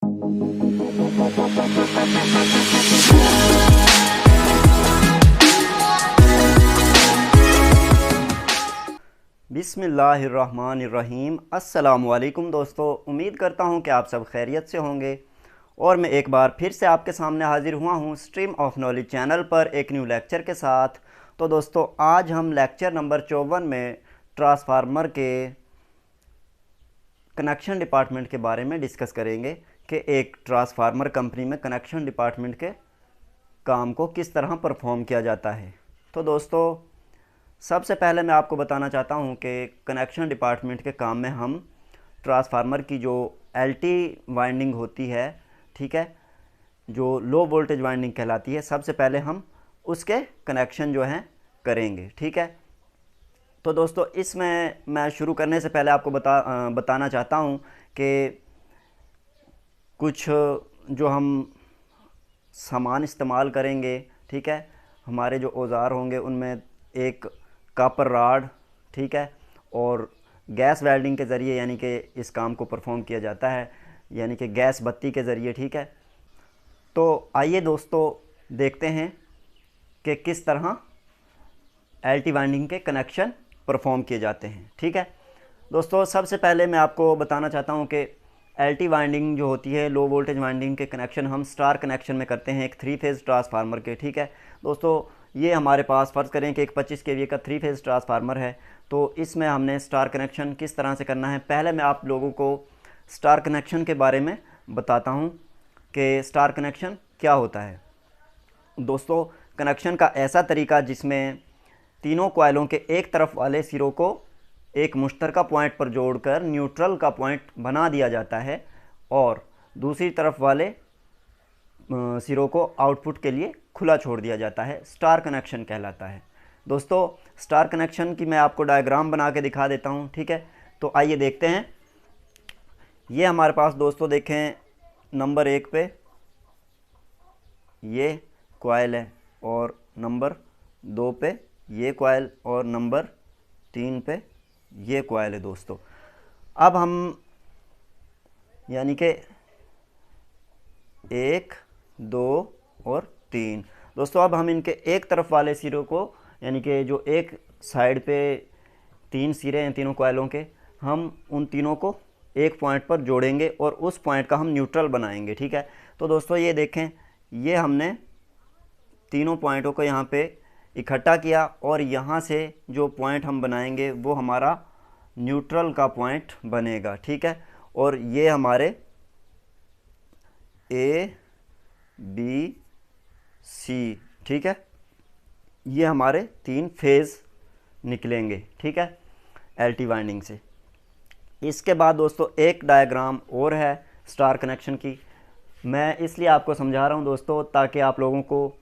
बिस्मिल्लाहिर्रहमानिर्रहीम। अस्सलामुअलैकुम दोस्तों, उम्मीद करता हूँ कि आप सब खैरियत से होंगे और मैं एक बार फिर से आपके सामने हाजिर हुआ हूँ स्ट्रीम ऑफ नॉलेज चैनल पर एक न्यू लेक्चर के साथ। तो दोस्तों, आज हम लेक्चर नंबर 54 में ट्रांसफार्मर के कनेक्शन डिपार्टमेंट के बारे में डिस्कस करेंगे कि एक ट्रांसफार्मर कंपनी में कनेक्शन डिपार्टमेंट के काम को किस तरह परफॉर्म किया जाता है। तो दोस्तों, सबसे पहले मैं आपको बताना चाहता हूं कि कनेक्शन डिपार्टमेंट के काम में हम ट्रांसफार्मर की जो एलटी वाइंडिंग होती है, ठीक है, जो लो वोल्टेज वाइंडिंग कहलाती है, सबसे पहले हम उसके कनेक्शन जो हैं करेंगे, ठीक है। तो दोस्तों, इसमें मैं शुरू करने से पहले आपको बताना चाहता हूं कि कुछ जो हम सामान इस्तेमाल करेंगे, ठीक है, हमारे जो औज़ार होंगे उनमें एक कॉपर रॉड, ठीक है, और गैस वेल्डिंग के ज़रिए यानी कि इस काम को परफॉर्म किया जाता है, यानी कि गैस बत्ती के ज़रिए, ठीक है। तो आइए दोस्तों देखते हैं कि किस तरह एलटी वाइंडिंग के कनेक्शन परफॉर्म किए जाते हैं, ठीक है। दोस्तों, सबसे पहले मैं आपको बताना चाहता हूं कि एलटी वाइंडिंग जो होती है, लो वोल्टेज वाइंडिंग के कनेक्शन हम स्टार कनेक्शन में करते हैं एक 3 फेज़ ट्रांसफार्मर के, ठीक है। दोस्तों, ये हमारे पास फ़र्ज़ करें कि एक 25 केवीए का 3 फेज़ ट्रांसफार्मर है, तो इसमें हमने स्टार कनेक्शन किस तरह से करना है। पहले मैं आप लोगों को स्टार कनेक्शन के बारे में बताता हूँ कि स्टार कनेक्शन क्या होता है। दोस्तों, कनेक्शन का ऐसा तरीका जिसमें तीनों कॉइलों के एक तरफ वाले सिरों को एक मुश्तरका पॉइंट पर जोड़कर न्यूट्रल का पॉइंट बना दिया जाता है और दूसरी तरफ वाले सिरों को आउटपुट के लिए खुला छोड़ दिया जाता है, स्टार कनेक्शन कहलाता है। दोस्तों, स्टार कनेक्शन की मैं आपको डायग्राम बना के दिखा देता हूं, ठीक है। तो आइए देखते हैं। ये हमारे पास दोस्तों देखें, नंबर 1 पे ये कॉइल है और नंबर 2 पे ये कॉइल और नंबर 3 पे ये कॉइल है। दोस्तों, अब हम यानी कि 1, 2 और 3, दोस्तों अब हम इनके एक तरफ वाले सिरों को यानी कि जो एक साइड पे 3 सिरे हैं तीनों कॉइलों के, हम उन तीनों को एक पॉइंट पर जोड़ेंगे और उस पॉइंट का हम न्यूट्रल बनाएंगे, ठीक है। तो दोस्तों ये देखें, ये हमने तीनों पॉइंटों को यहाँ पे इकट्ठा किया और यहाँ से जो पॉइंट हम बनाएंगे वो हमारा न्यूट्रल का पॉइंट बनेगा, ठीक है। और ये हमारे ए बी सी, ठीक है, ये हमारे 3 फेज़ निकलेंगे, ठीक है, एलटी वाइंडिंग से। इसके बाद दोस्तों एक डायग्राम और है स्टार कनेक्शन की, मैं इसलिए आपको समझा रहा हूँ दोस्तों ताकि आप लोगों को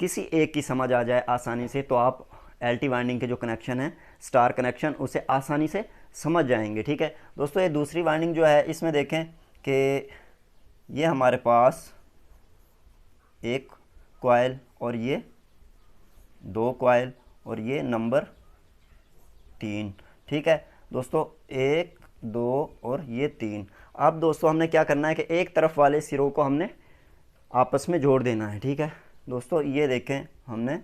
किसी एक की समझ आ जाए आसानी से, तो आप एलटी वाइंडिंग के जो कनेक्शन है स्टार कनेक्शन उसे आसानी से समझ जाएंगे, ठीक है। दोस्तों, ये दूसरी वाइंडिंग जो है, इसमें देखें कि ये हमारे पास एक कॉइल और ये 2 कॉइल और ये नंबर 3, ठीक है। दोस्तों 1, 2 और ये 3। अब दोस्तों हमने क्या करना है कि एक तरफ वाले सिरों को हमने आपस में जोड़ देना है, ठीक है। दोस्तों ये देखें, हमने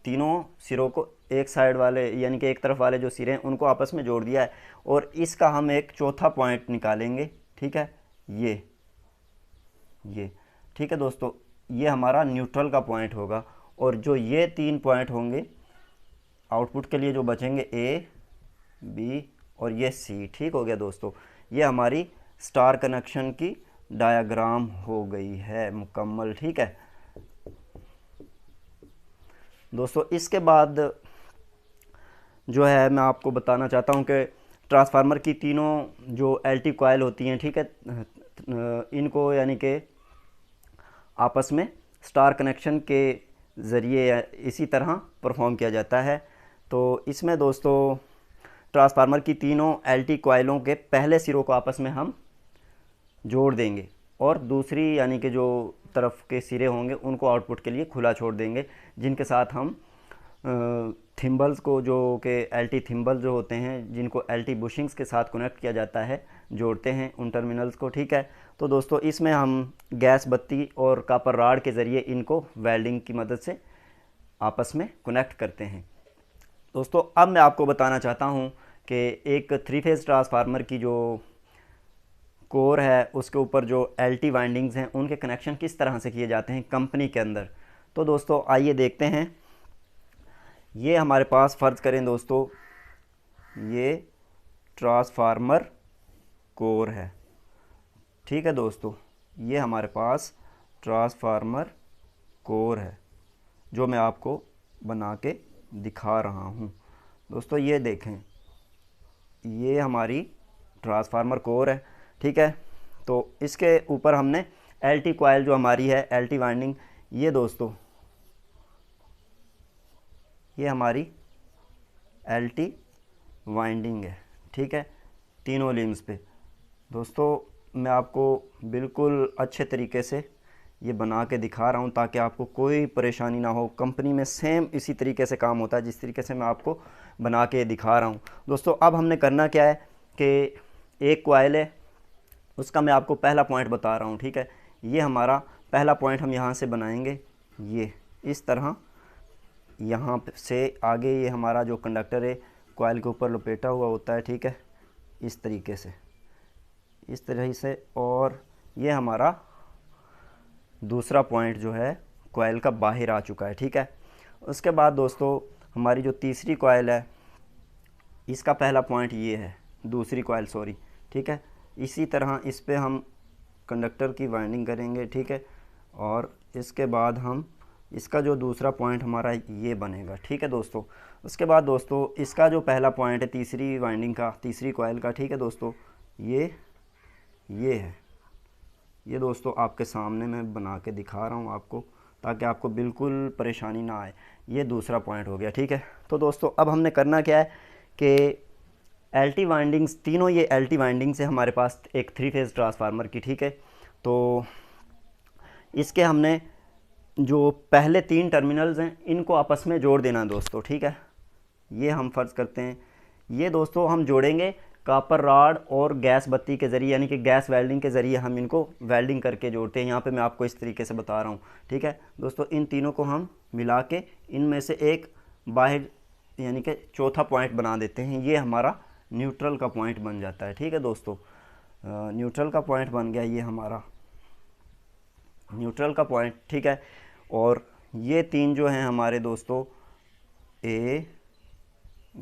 तीनों सिरों को एक साइड वाले यानी कि एक तरफ वाले जो सिरे हैं उनको आपस में जोड़ दिया है और इसका हम एक चौथा पॉइंट निकालेंगे, ठीक है, ये ठीक है। दोस्तों, ये हमारा न्यूट्रल का पॉइंट होगा और जो ये 3 पॉइंट होंगे आउटपुट के लिए जो बचेंगे, ए बी और ये सी, ठीक हो गया। दोस्तों, ये हमारी स्टार कनेक्शन की डायग्राम हो गई है मुकम्मल, ठीक है। दोस्तों, इसके बाद जो है मैं आपको बताना चाहता हूं कि ट्रांसफार्मर की तीनों जो एलटी कॉइल होती हैं, ठीक है, इनको यानी कि आपस में स्टार कनेक्शन के ज़रिए इसी तरह परफॉर्म किया जाता है। तो इसमें दोस्तों ट्रांसफार्मर की तीनों एलटी कॉइलों के पहले सिरों को आपस में हम जोड़ देंगे और दूसरी यानी कि जो तरफ के सिरे होंगे उनको आउटपुट के लिए खुला छोड़ देंगे, जिनके साथ हम थिम्बल्स को, जो कि एलटी थिम्बल जो होते हैं जिनको एलटी बुशिंग्स के साथ कनेक्ट किया जाता है, जोड़ते हैं उन टर्मिनल्स को, ठीक है। तो दोस्तों इसमें हम गैस बत्ती और कॉपर रॉड के ज़रिए इनको वेल्डिंग की मदद से आपस में कनेक्ट करते हैं। दोस्तों अब मैं आपको बताना चाहता हूँ कि एक 3 फेज़ ट्रांसफार्मर की जो कोर है उसके ऊपर जो LT वाइंडिंग्स हैं उनके कनेक्शन किस तरह से किए जाते हैं कंपनी के अंदर। तो दोस्तों आइए देखते हैं। ये हमारे पास फ़र्ज़ करें दोस्तों ये ट्रांसफार्मर कोर है, ठीक है दोस्तों। ये हमारे पास ट्रांसफार्मर कोर है जो मैं आपको बना के दिखा रहा हूँ। दोस्तों ये देखें, ये हमारी ट्रांसफार्मर कोर है, ठीक है। तो इसके ऊपर हमने LT कॉइल जो हमारी है LT वाइंडिंग, ये दोस्तों ये हमारी LT वाइंडिंग है, ठीक है, तीनों लिम्स पे। दोस्तों मैं आपको बिल्कुल अच्छे तरीके से ये बना के दिखा रहा हूँ ताकि आपको कोई परेशानी ना हो। कंपनी में सेम इसी तरीके से काम होता है जिस तरीके से मैं आपको बना के दिखा रहा हूँ। दोस्तों अब हमने करना क्या है कि एक कॉइल है, उसका मैं आपको पहला पॉइंट बता रहा हूँ, ठीक है। ये हमारा पहला पॉइंट हम यहाँ से बनाएंगे, ये इस तरह यहाँ से आगे ये हमारा जो कंडक्टर है कॉइल के ऊपर लपेटा हुआ होता है, ठीक है, इस तरीके से, इस तरह से। और ये हमारा दूसरा पॉइंट जो है कॉइल का बाहर आ चुका है, ठीक है। उसके बाद दोस्तों हमारी जो तीसरी कॉइल है इसका पहला पॉइंट ये है, दूसरी कॉइल सॉरी, ठीक है। इसी तरह इस पे हम कंडक्टर की वाइंडिंग करेंगे, ठीक है। और इसके बाद हम इसका जो दूसरा पॉइंट हमारा ये बनेगा, ठीक है दोस्तों। उसके बाद दोस्तों इसका जो पहला पॉइंट है तीसरी वाइंडिंग का, तीसरी कॉइल का, ठीक है दोस्तों, ये है, ये दोस्तों आपके सामने मैं बना के दिखा रहा हूँ आपको ताकि आपको बिल्कुल परेशानी ना आए। ये दूसरा पॉइंट हो गया, ठीक है। तो दोस्तों अब हमने करना क्या है कि LT वाइंडिंग्स, तीनों ये LT वाइंडिंग्स है हमारे पास एक 3 फेज़ ट्रांसफार्मर की, ठीक है। तो इसके हमने जो पहले 3 टर्मिनल्स हैं इनको आपस में जोड़ देना दोस्तों, ठीक है। ये हम फ़र्ज़ करते हैं, ये दोस्तों हम जोड़ेंगे कॉपर रॉड और गैस बत्ती के ज़रिए, यानी कि गैस वेल्डिंग के ज़रिए हम इनको वेल्डिंग करके जोड़ते हैं। यहाँ पे मैं आपको इस तरीके से बता रहा हूँ, ठीक है दोस्तों। इन तीनों को हम मिला के इनमें से एक बाहर यानी कि चौथा पॉइंट बना देते हैं। ये हमारा न्यूट्रल का पॉइंट बन जाता है, ठीक है दोस्तों। न्यूट्रल का पॉइंट बन गया ये हमारा न्यूट्रल का पॉइंट, ठीक है। और ये 3 जो हैं हमारे दोस्तों A,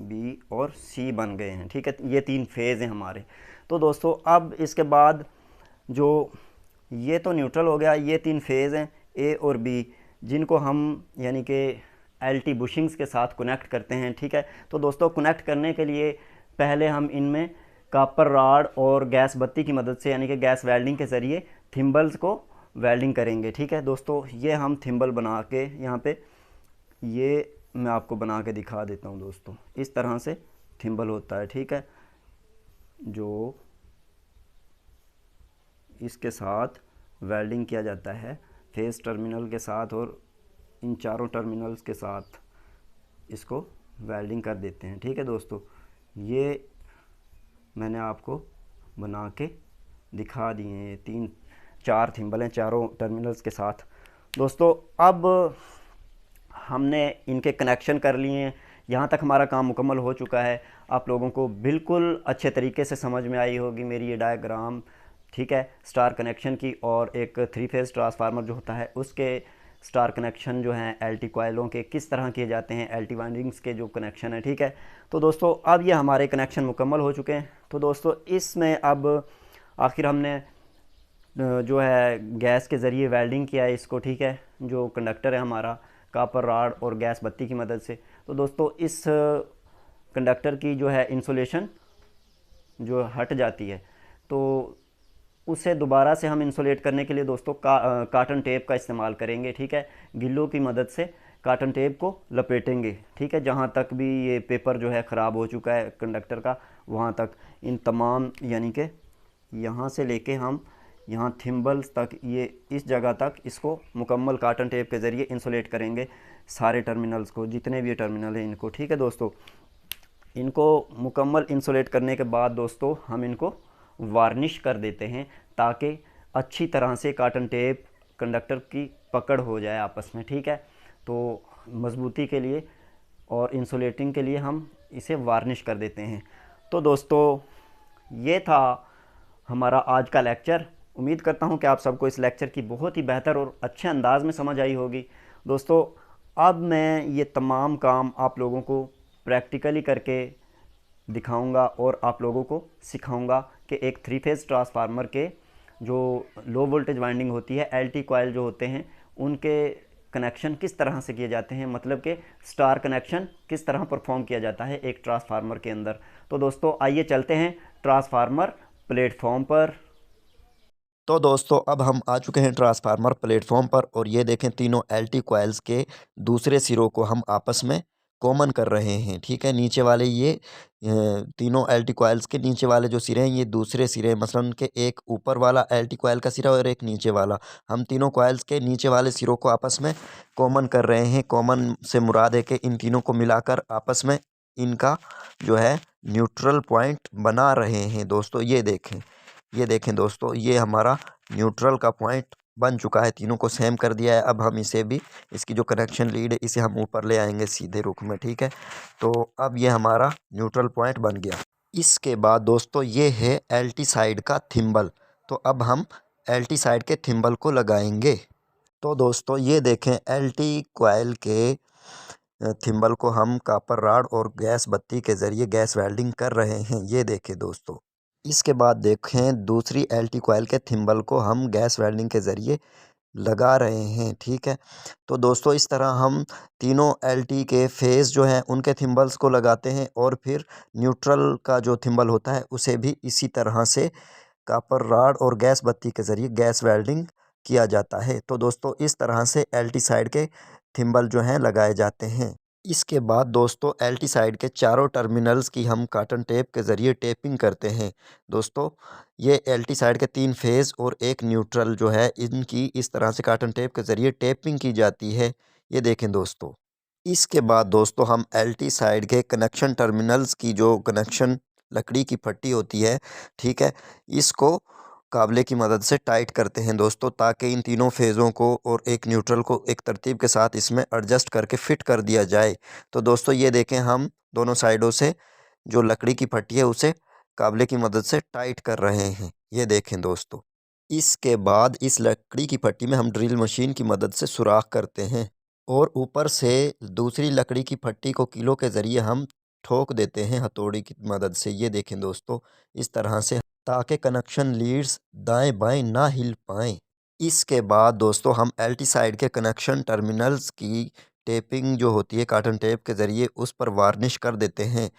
B और C बन गए हैं, ठीक है। ये 3 फेज़ हैं हमारे। तो दोस्तों अब इसके बाद जो ये तो न्यूट्रल हो गया, ये 3 फेज़ हैं A और B जिनको हम यानी कि LT बुशिंग्स के साथ कनेक्ट करते हैं, ठीक है। तो दोस्तों कनेक्ट करने के लिए पहले हम इनमें कॉपर रॉड और गैस बत्ती की मदद से यानी कि गैस वेल्डिंग के ज़रिए थिम्बल्स को वेल्डिंग करेंगे, ठीक है दोस्तों। ये हम थिम्बल बना के यहाँ पे ये मैं आपको बना के दिखा देता हूँ दोस्तों। इस तरह से थिम्बल होता है, ठीक है, जो इसके साथ वेल्डिंग किया जाता है फेस टर्मिनल के साथ और इन चारों टर्मिनल्स के साथ इसको वेल्डिंग कर देते हैं, ठीक है दोस्तों। ये मैंने आपको बना के दिखा दिए हैं, ये 4 थिम्बल हैं चारों टर्मिनल्स के साथ। दोस्तों अब हमने इनके कनेक्शन कर लिए हैं, यहाँ तक हमारा काम मुकम्मल हो चुका है। आप लोगों को बिल्कुल अच्छे तरीके से समझ में आई होगी मेरी ये डायग्राम, ठीक है, स्टार कनेक्शन की और एक 3 फेज़ ट्रांसफार्मर जो होता है उसके स्टार कनेक्शन जो हैं LT कॉइलों के किस तरह किए जाते हैं, LT वाइंडिंग्स के जो कनेक्शन है, ठीक है। तो दोस्तों अब ये हमारे कनेक्शन मुकम्मल हो चुके हैं। तो दोस्तों इसमें अब आखिर हमने जो है गैस के ज़रिए वेल्डिंग किया है इसको, ठीक है, जो कंडक्टर है हमारा कॉपर रॉड और गैस बत्ती की मदद से। तो दोस्तों इस कंडक्टर की जो है इंसुलेशन जो हट जाती है, तो उसे दोबारा से हम इंसुलेट करने के लिए दोस्तों काटन टेप का इस्तेमाल करेंगे, ठीक है। गिल्लों की मदद से काटन टेप को लपेटेंगे, ठीक है, जहाँ तक भी ये पेपर जो है ख़राब हो चुका है कंडक्टर का वहाँ तक, इन तमाम यानी कि यहाँ से लेके हम यहाँ थिम्बल्स तक, ये इस जगह तक इसको मुकम्मल काटन टेप के ज़रिए इंसुलेट करेंगे सारे टर्मिनल्स को, जितने भी ये टर्मिनल हैं इनको, ठीक है दोस्तों। इनको मुकम्मल इंसुलेट करने के बाद दोस्तों हम इनको वार्निश कर देते हैं ताकि अच्छी तरह से कॉटन टेप कंडक्टर की पकड़ हो जाए आपस में, ठीक है। तो मज़बूती के लिए और इंसुलेटिंग के लिए हम इसे वार्निश कर देते हैं। तो दोस्तों ये था हमारा आज का लेक्चर। उम्मीद करता हूँ कि आप सबको इस लेक्चर की बहुत ही बेहतर और अच्छे अंदाज में समझ आई होगी। दोस्तों अब मैं ये तमाम काम आप लोगों को प्रैक्टिकली करके दिखाऊंगा और आप लोगों को सिखाऊंगा कि एक 3 फेज़ ट्रांसफार्मर के जो लो वोल्टेज वाइंडिंग होती है, एलटी कॉइल जो होते हैं, उनके कनेक्शन किस तरह से किए जाते हैं, मतलब कि स्टार कनेक्शन किस तरह परफॉर्म किया जाता है एक ट्रांसफार्मर के अंदर। तो दोस्तों आइए चलते हैं ट्रांसफार्मर प्लेटफॉर्म पर। तो दोस्तों अब हम आ चुके हैं ट्रांसफार्मर प्लेटफॉर्म पर और ये देखें तीनों एलटी कॉइल्स के दूसरे सिरों को हम आपस में कॉमन कर रहे हैं। ठीक है, नीचे वाले ये तीनों एलटी कॉइल्स के नीचे वाले जो सिरे हैं ये दूसरे सिरे, मसलन के एक ऊपर वाला एलटी कॉइल का सिरा और एक नीचे वाला, हम तीनों कॉइल्स के नीचे वाले सिरों को आपस में कॉमन कर रहे हैं। कॉमन से मुराद है कि इन तीनों को मिलाकर आपस में इनका जो है न्यूट्रल पॉइंट बना रहे हैं। दोस्तों ये देखें दोस्तों, ये हमारा न्यूट्रल का पॉइंट बन चुका है, तीनों को सेम कर दिया है। अब हम इसे भी, इसकी जो कनेक्शन लीड है इसे हम ऊपर ले आएंगे सीधे रुख में। ठीक है, तो अब ये हमारा न्यूट्रल पॉइंट बन गया। इसके बाद दोस्तों ये है एलटी साइड का थिम्बल। तो अब हम एलटी साइड के थिम्बल को लगाएंगे। तो दोस्तों ये देखें एलटी कॉइल के थिम्बल को हम कापर राड और गैस बत्ती के ज़रिए गैस वेल्डिंग कर रहे हैं। ये देखें दोस्तों, इसके बाद देखें दूसरी एलटी कॉइल के थिम्बल को हम गैस वेल्डिंग के ज़रिए लगा रहे हैं। ठीक है, तो दोस्तों इस तरह हम तीनों एलटी के फेज़ जो हैं उनके थिम्बल्स को लगाते हैं और फिर न्यूट्रल का जो थिम्बल होता है उसे भी इसी तरह से कापर राड और गैस बत्ती के ज़रिए गैस वेल्डिंग किया जाता है। तो दोस्तों इस तरह से एलटी साइड के थिम्बल जो हैं लगाए जाते हैं। इसके बाद दोस्तों एलटी साइड के चारों टर्मिनल्स की हम कॉटन टेप के ज़रिए टेपिंग करते हैं। दोस्तों ये एलटी साइड के 3 फेज़ और एक न्यूट्रल जो है इनकी इस तरह से कॉटन टेप के ज़रिए टेपिंग की जाती है। ये देखें दोस्तों, इसके बाद दोस्तों हम एलटी साइड के कनेक्शन टर्मिनल्स की जो कनेक्शन लकड़ी की पट्टी होती है, ठीक है, इसको काबले की मदद से टाइट करते हैं दोस्तों, ताकि इन तीनों फेज़ों को और एक न्यूट्रल को एक तरतीब के साथ इसमें एडजस्ट करके फ़िट कर दिया जाए। तो दोस्तों ये देखें हम दोनों साइडों से जो लकड़ी की पट्टी है उसे काबले की मदद से टाइट कर रहे हैं। ये देखें दोस्तों, इसके बाद इस लकड़ी की पट्टी में हम ड्रिल मशीन की मदद से सुराख करते हैं और ऊपर से दूसरी लकड़ी की पट्टी को कीलों के ज़रिए हम ठोक देते हैं हथौड़ी की मदद से। ये देखें दोस्तों, इस तरह से, ताकि कनेक्शन लीड्स दाएं बाएं ना हिल पाएँ। इसके बाद दोस्तों हम एलटी साइड के कनेक्शन टर्मिनल्स की टेपिंग जो होती है कॉटन टेप के ज़रिए उस पर वार्निश कर देते हैं।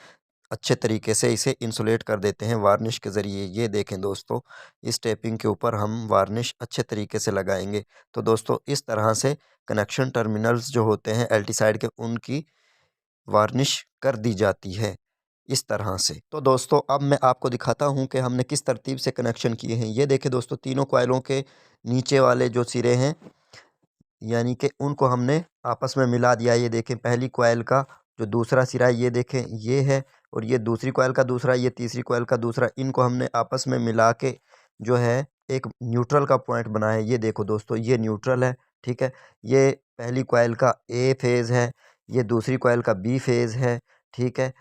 अच्छे तरीके से इसे इंसुलेट कर देते हैं वार्निश के ज़रिए। ये देखें दोस्तों, इस टेपिंग के ऊपर हम वार्निश अच्छे तरीके से लगाएंगे। तो दोस्तों इस तरह से कनेक्शन टर्मिनल्स जो होते हैं एलटी साइड के उनकी वार्निश कर दी जाती है इस तरह से। तो दोस्तों अब मैं आपको दिखाता हूं कि हमने किस तरतीब से कनेक्शन किए हैं। ये देखें दोस्तों, तीनों कॉइलों के नीचे वाले जो सिरे हैं यानी कि उनको हमने आपस में मिला दिया। ये देखें पहली कॉइल का जो दूसरा सिरा है ये देखें ये है, और ये दूसरी कॉइल का दूसरा, ये तीसरी कॉइल का दूसरा, इनको हमने आपस में मिला के जो है एक न्यूट्रल का पॉइंट बनाया है। ये देखो दोस्तों, ये न्यूट्रल है। ठीक है, ये पहली कॉइल का ए फेज़ है, ये दूसरी कॉइल का बी फेज़ है। ठीक है,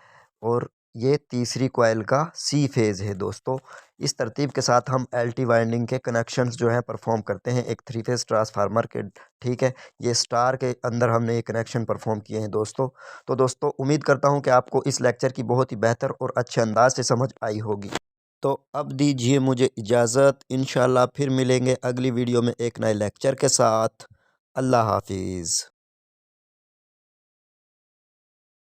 और ये तीसरी कॉइल का सी फेज़ है। दोस्तों इस तरतीब के साथ हम एलटी वाइंडिंग के कनेक्शंस जो हैं परफॉर्म करते हैं एक 3 फेज़ ट्रांसफार्मर के। ठीक है, ये स्टार के अंदर हमने ये कनेक्शन परफॉर्म किए हैं दोस्तों। तो दोस्तों उम्मीद करता हूं कि आपको इस लेक्चर की बहुत ही बेहतर और अच्छे अंदाज से समझ आई होगी। तो अब दीजिए मुझे इजाज़त, इंशाल्लाह फिर मिलेंगे अगली वीडियो में एक नए लेक्चर के साथ। अल्लाह हाफिज़।